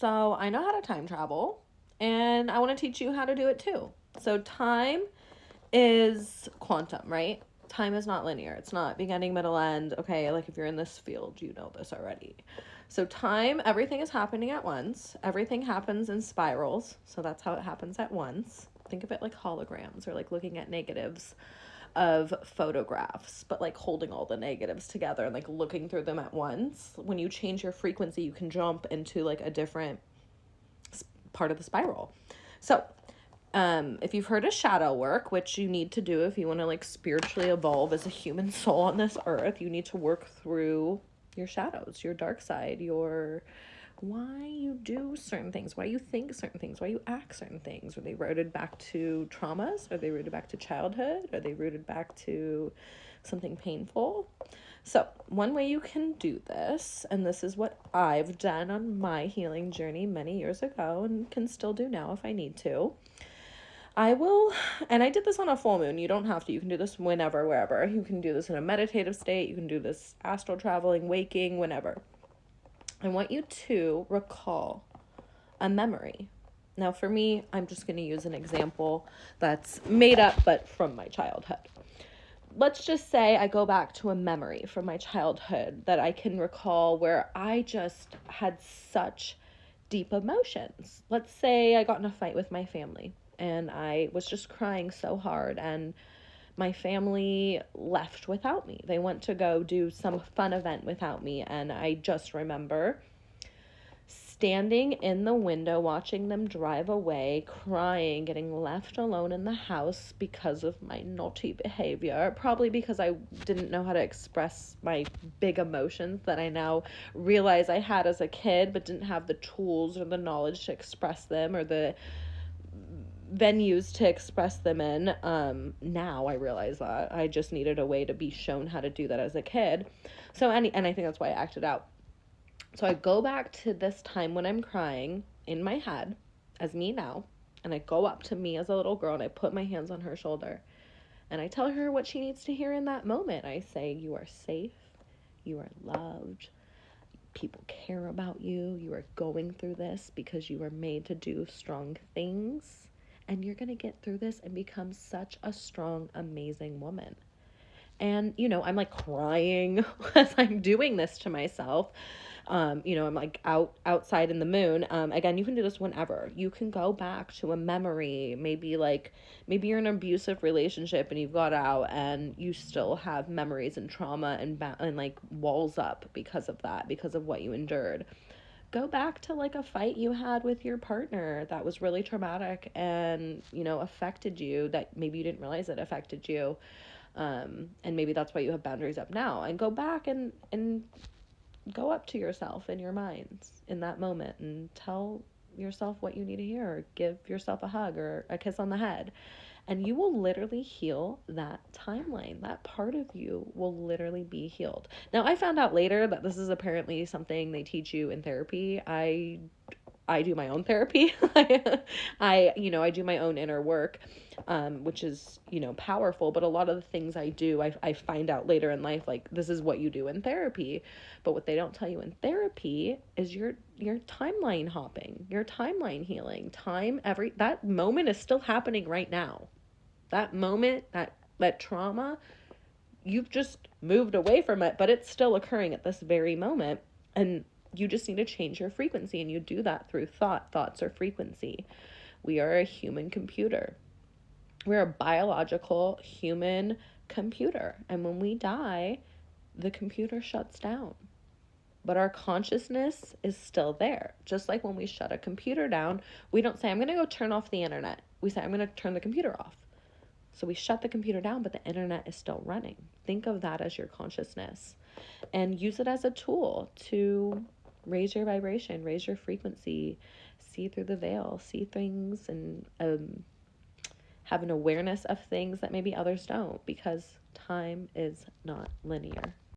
So I know how to time travel, and I want to teach you how to do it too. So time is quantum, right? Time is not linear. It's not beginning, middle, end. Okay, like if you're in this field, you know this already. So time, everything is happening at once. Everything happens in spirals. So that's how it happens at once. Think of it like holograms or like looking at negatives of photographs, but like holding all the negatives together and like looking through them at once. When you change your frequency, you can jump into like a different part of the spiral. So, if you've heard of shadow work, which you need to do if you want to like spiritually evolve as a human soul on this earth, you need to work through your shadows, your dark side, your why you do certain things, why you think certain things, why you act certain things. Are they rooted back to traumas? Are they rooted back to childhood? Are they rooted back to something painful? So, one way you can do this, and this is what I've done on my healing journey many years ago and can still do now if I need to. And I did this on a full moon. You don't have to. You can do this whenever, wherever. You can do this in a meditative state. You can do this astral traveling, waking, whenever. I want you to recall a memory. Now, for me, I'm just going to use an example that's made up, but from my childhood. Let's just say I go back to a memory from my childhood that I can recall where I just had such deep emotions. Let's say I got in a fight with my family and I was just crying so hard and my family left without me. They went to go do some fun event without me, and I just remember standing in the window watching them drive away, crying, getting left alone in the house because of my naughty behavior, probably because I didn't know how to express my big emotions that I now realize I had as a kid, but didn't have the tools or the knowledge to express them or the venues to express them in. Now I realize that I just needed a way to be shown how to do that as a kid. And I think that's why I acted out. So I go back to this time when I'm crying in my head as me now, and I go up to me as a little girl and I put my hands on her shoulder and I tell her what she needs to hear in that moment. I say, you are safe, you are loved, people care about you, you are going through this because you were made to do strong things, and you're going to get through this and become such a strong, amazing woman. And, I'm like crying as I'm doing this to myself. I'm like outside in the moon. Again, you can do this whenever. You can go back to a memory. Maybe you're in an abusive relationship and you've got out and you still have memories and trauma and like walls up because of that, because of what you endured. Go back to like a fight you had with your partner that was really traumatic and, affected you, that maybe you didn't realize it affected you. And maybe that's why you have boundaries up now, and go back and go up to yourself in your mind in that moment and tell yourself what you need to hear, or give yourself a hug or a kiss on the head. And you will literally heal that timeline. That part of you will literally be healed. Now, I found out later that this is apparently something they teach you in therapy. I do my own therapy. I do my own inner work, which is, powerful. But a lot of the things I do, I find out later in life, like, this is what you do in therapy. But what they don't tell you in therapy is your timeline hopping, your timeline healing. That moment is still happening right now. That moment, that trauma, you've just moved away from it, but it's still occurring at this very moment. And you just need to change your frequency, and you do that through thoughts or frequency. We are a human computer. We're a biological human computer. And when we die, the computer shuts down. But our consciousness is still there. Just like when we shut a computer down, we don't say, I'm going to go turn off the internet. We say, I'm going to turn the computer off. So we shut the computer down, but the internet is still running. Think of that as your consciousness and use it as a tool to raise your vibration, raise your frequency, see through the veil, see things, and have an awareness of things that maybe others don't, because time is not linear.